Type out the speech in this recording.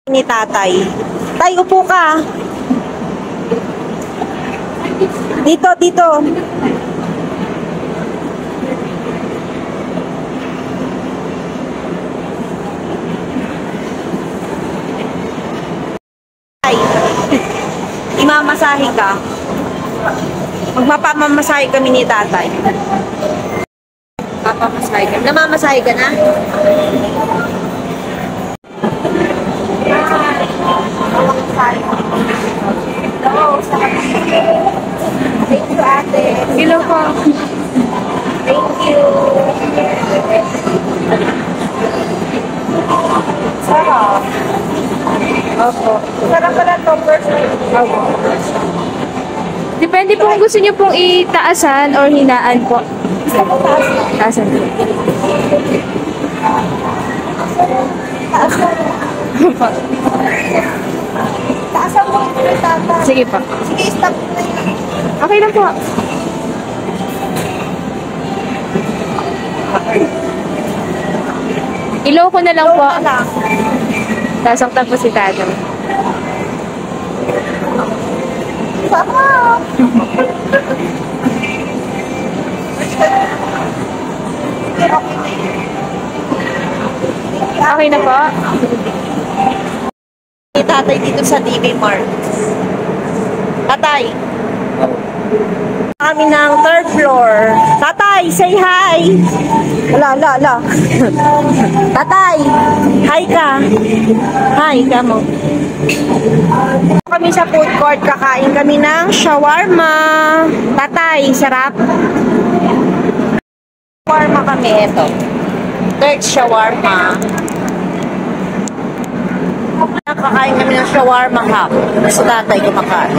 Ni tatay. Tay, upo ka. Dito, dito. Tay, imamasahe ka. Magmapamamasahe kami ni tatay. Papamasahe ka. Namamasahe ka na? Hello, thank you, ate. Hello po. Thank you. Sarap. Opo. Sarap pala to, first time. Opo. Depende po kung gusto niyo pong itaasan or hinaan po. Gusto ko taas. Taasan po. Taas mo. Taasan mo yung tata. Sige po. Sige, stop na yun. Okay lang po. Ilaw ko na lang po. Low na lang. Sasaktan po si Tado. Sarap. Okay na po. Tatay dito sa DB Mart. Tatay. Kami ng third floor. Tatay, say hi. Ala. Tatay, hi ka. Hi ka mo. Kami sa food court, kakain kami ng shawarma. Tatay, sarap. Shawarma kami, ito. Third shawarma. Kakain kami ng shawarma hap. Sa tatay kumakain.